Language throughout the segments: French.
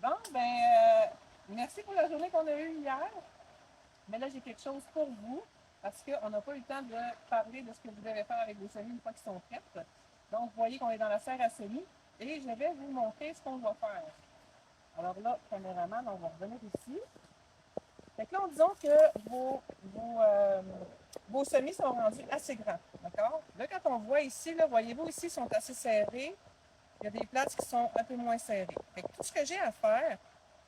Bon, merci pour la journée qu'on a eue hier. Mais là, j'ai quelque chose pour vous parce qu'on n'a pas eu le temps de parler de ce que vous devez faire avec vos semis une fois qu'ils sont prêtes. Donc, vous voyez qu'on est dans la serre à semis et je vais vous montrer ce qu'on va faire. Alors là, caméraman, on va revenir ici. Fait que là, disons que vos semis sont rendus assez grands. D'accord? Là, quand on voit ici, là, voyez-vous, ici, ils sont assez serrés. Il y a des places qui sont un peu moins serrées. Fait que tout ce que j'ai à faire,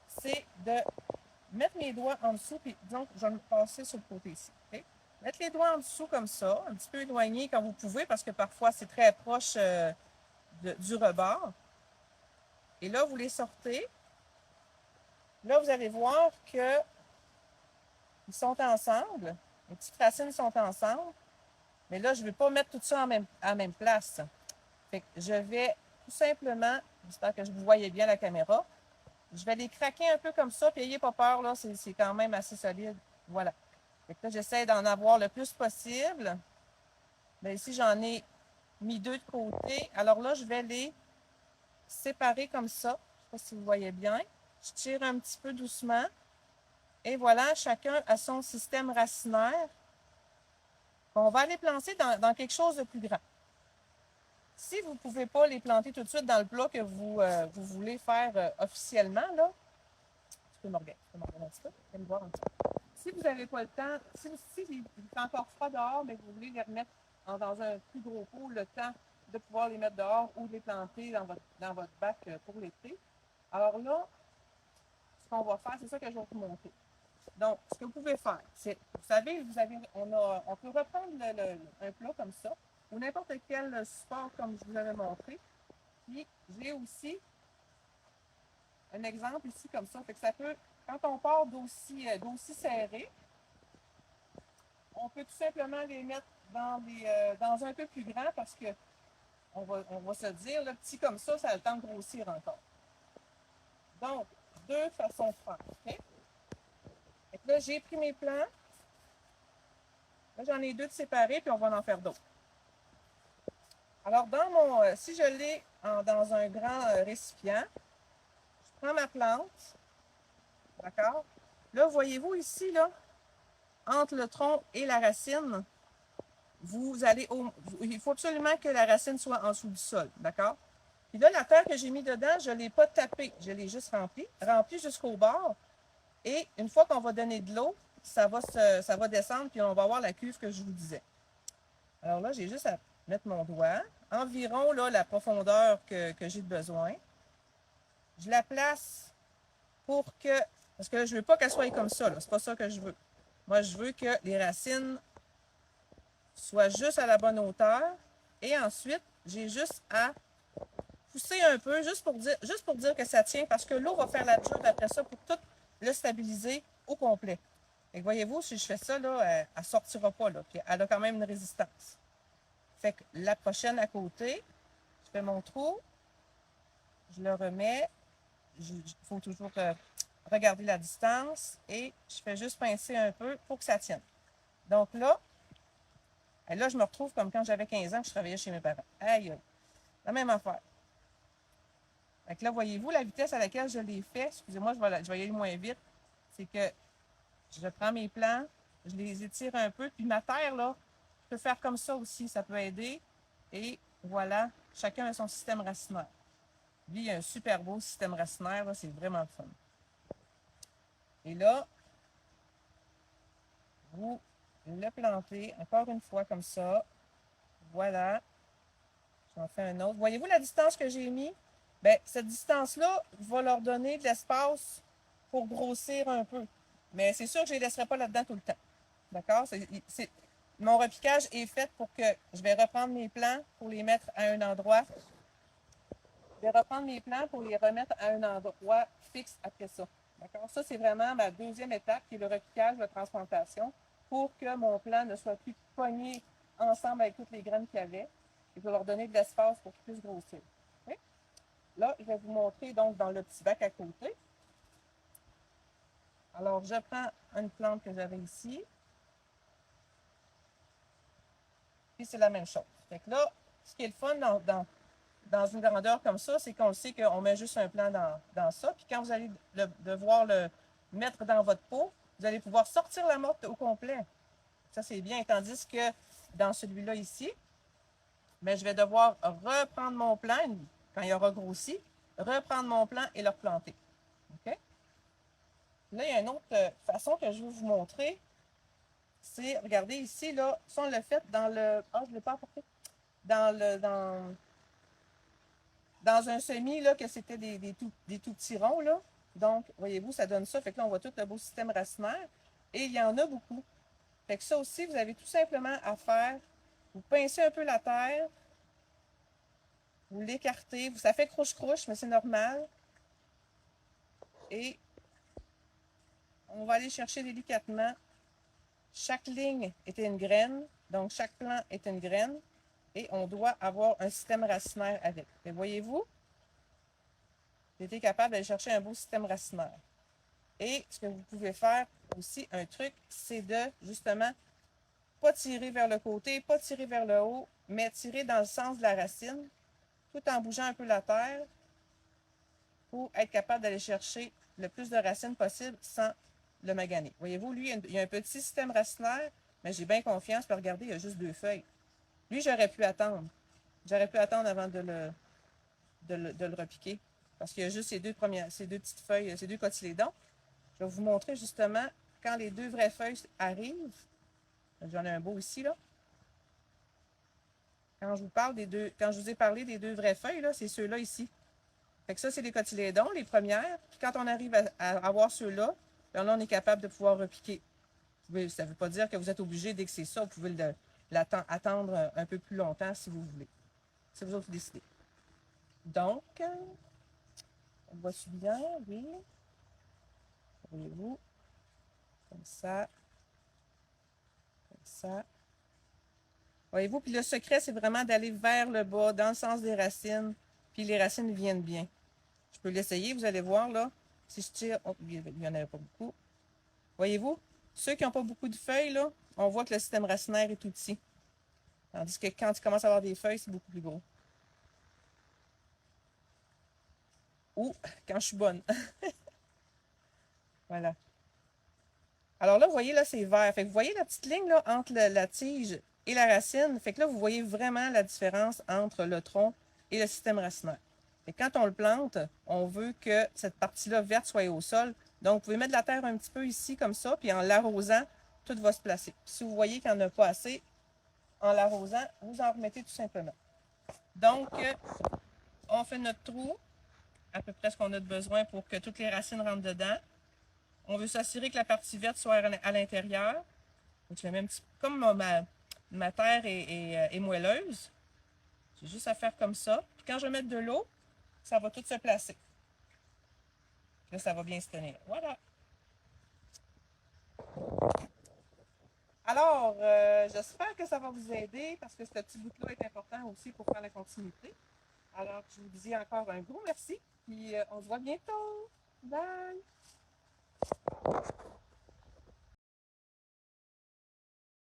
c'est de mettre mes doigts en dessous, puis disons que je vais me passer sur le côté ici. Okay? Mettre les doigts en dessous comme ça, un petit peu éloigné quand vous pouvez, parce que parfois c'est très proche du rebord. Et là, vous les sortez. Là, vous allez voir qu'ils sont ensemble. Les petites racines sont ensemble. Mais là, je ne vais pas mettre tout ça en même place. Fait que je vais tout simplement, j'espère que vous voyez bien la caméra, je vais les craquer un peu comme ça, puis n'ayez pas peur, là, c'est quand même assez solide. Voilà. Fait que là, j'essaie d'en avoir le plus possible. Bien, ici, j'en ai mis 2 de côté. Alors là, je vais les séparer comme ça. Je ne sais pas si vous voyez bien. Je tire un petit peu doucement. Et voilà, chacun a son système racinaire. On va les planter dans quelque chose de plus grand. Si vous ne pouvez pas les planter tout de suite dans le plat que vous voulez faire officiellement, là, tu peux me regarder un petit peu, viens me voir un petit peu. Si vous n'avez pas le temps, si il est encore froid dehors, mais que vous voulez les remettre dans un plus gros pot, le temps de pouvoir les mettre dehors ou les planter dans votre bac pour l'été. Alors là, ce qu'on va faire, c'est ça que je vais vous montrer. Donc, ce que vous pouvez faire, c'est, vous savez, on peut reprendre un plat comme ça, ou n'importe quel support comme je vous l'avais montré. Puis, j'ai aussi un exemple ici comme ça. Fait que ça peut, quand on part d'aussi serré, on peut tout simplement les mettre dans un peu plus grand parce que on va se dire, le petit comme ça a le temps de grossir encore. Donc, 2 façons de faire. Okay? Fait que là, j'ai pris mes plants. Là, j'en ai 2 de séparés, puis on va en faire d'autres. Alors, si je l'ai dans un grand récipient, je prends ma plante. D'accord? Là, voyez-vous ici, là, entre le tronc et la racine, il faut absolument que la racine soit en dessous du sol. D'accord? Puis là, la terre que j'ai mis dedans, je ne l'ai pas tapée. Je l'ai juste remplie jusqu'au bord. Et une fois qu'on va donner de l'eau, ça va descendre, puis on va avoir la cuve que je vous disais. Alors là, j'ai juste à mettre mon doigt, environ là, la profondeur que j'ai besoin. Je la place pour que, parce que je ne veux pas qu'elle soit comme ça, c'est pas ça que je veux. Moi, je veux que les racines soient juste à la bonne hauteur. Et ensuite, j'ai juste à pousser un peu, juste pour dire que ça tient, parce que l'eau va faire la job après ça pour tout le stabiliser au complet. Et voyez-vous, si je fais ça, là, elle ne sortira pas, là, puis elle a quand même une résistance. Fait que la prochaine à côté, je fais mon trou, je le remets, il faut toujours regarder la distance, et je fais juste pincer un peu pour que ça tienne. Donc là, je me retrouve comme quand j'avais 15 ans que je travaillais chez mes parents. Aïe, la même affaire. Fait que là, voyez-vous, la vitesse à laquelle je l'ai fait, excusez-moi, je vais y aller moins vite, c'est que je prends mes plants, je les étire un peu, puis ma terre, là, je peux faire comme ça aussi, ça peut aider. Et voilà, chacun a son système racinaire. Lui, il a un super beau système racinaire, là, c'est vraiment le fun. Et là, vous le plantez encore une fois comme ça. Voilà. J'en fais un autre. Voyez-vous la distance que j'ai mis? Bien, cette distance-là va leur donner de l'espace pour grossir un peu. Mais c'est sûr que je ne les laisserai pas là-dedans tout le temps. D'accord? Mon repiquage est fait pour que je vais reprendre mes plants pour les mettre à un endroit. Je vais reprendre mes plants pour les remettre à un endroit fixe après ça. D'accord? Ça, c'est vraiment ma deuxième étape qui est le repiquage, la transplantation, pour que mon plant ne soit plus pogné ensemble avec toutes les graines qu'il y avait et pour leur donner de l'espace pour qu'ils puissent grossir. Okay? Là, je vais vous montrer donc dans le petit bac à côté. Alors, je prends une plante que j'avais ici. Puis c'est la même chose. Fait que là, ce qui est le fun dans une grandeur comme ça, c'est qu'on sait qu'on met juste un plant dans ça. Puis quand vous allez devoir le mettre dans votre pot, vous allez pouvoir sortir la morte au complet. Ça, c'est bien. Tandis que dans celui-là ici, mais je vais devoir reprendre mon plant quand il aura grossi, reprendre mon plant et le replanter. OK? Là, il y a une autre façon que je vais vous montrer. C'est, regardez ici, là, ça on l'a fait dans le... Ah, je ne l'ai pas apporté. Dans un semis, là, que c'était des tout petits ronds, là. Donc, voyez-vous, ça donne ça. Fait que là, on voit tout le beau système racinaire. Et il y en a beaucoup. Fait que ça aussi, vous avez tout simplement à faire. Vous pincez un peu la terre. Vous l'écartez. Ça fait croche-croche, mais c'est normal. Et on va aller chercher délicatement. Chaque ligne était une graine. Donc, chaque plant est une graine. Et on doit avoir un système racinaire avec. Et voyez-vous, j'ai été capable d'aller chercher un beau système racinaire. Et ce que vous pouvez faire aussi, un truc, c'est de, justement, pas tirer vers le côté, pas tirer vers le haut, mais tirer dans le sens de la racine, tout en bougeant un peu la terre pour être capable d'aller chercher le plus de racines possible sans le maganer. Voyez-vous, lui, il y a un petit système racinaire, mais j'ai bien confiance, puis regardez, il y a juste 2 feuilles. Lui, j'aurais pu attendre. J'aurais pu attendre avant de le repiquer. Parce qu'il y a juste ces deux petites feuilles, ces 2 cotylédons. Je vais vous montrer justement quand les 2 vraies feuilles arrivent. J'en ai un beau ici, là. Quand je vous ai parlé des 2 vraies feuilles, là, c'est ceux-là ici. Fait que ça, c'est les cotylédons, les premières. Puis quand on arrive à avoir ceux-là, là, on est capable de pouvoir repiquer. Ça ne veut pas dire que vous êtes obligé, dès que c'est ça, vous pouvez attendre un peu plus longtemps si vous voulez. C'est vous autres qui décidez. Donc, on voit-tu bien? Oui. Voyez-vous? Comme ça. Comme ça. Voyez-vous? Puis le secret, c'est vraiment d'aller vers le bas, dans le sens des racines. Puis les racines viennent bien. Je peux l'essayer, vous allez voir, là. Si je tire... Oh, il n'y en avait pas beaucoup. Voyez-vous? Ceux qui n'ont pas beaucoup de feuilles, là, on voit que le système racinaire est tout petit. Tandis que quand il commence à avoir des feuilles, c'est beaucoup plus gros. Ou quand je suis bonne. Voilà. Alors là, vous voyez, là, c'est vert. Fait que vous voyez la petite ligne là, entre la tige et la racine. Fait que là, vous voyez vraiment la différence entre le tronc et le système racinaire. Et quand on le plante, on veut que cette partie-là verte soit au sol. Donc, vous pouvez mettre de la terre un petit peu ici, comme ça, puis en l'arrosant, tout va se placer. Puis si vous voyez qu'il n'y en a pas assez, en l'arrosant, vous en remettez tout simplement. Donc, on fait notre trou, à peu près ce qu'on a de besoin pour que toutes les racines rentrent dedans. On veut s'assurer que la partie verte soit à l'intérieur. Donc, je mets un petit peu, comme ma terre est moelleuse, j'ai juste à faire comme ça. Puis quand je vais mettre de l'eau, ça va tout se placer. Là, ça va bien se tenir. Voilà. Alors, j'espère que ça va vous aider parce que ce petit bout-là est important aussi pour faire la continuité. Alors, je vous dis encore un gros merci. Puis, on se voit bientôt. Bye!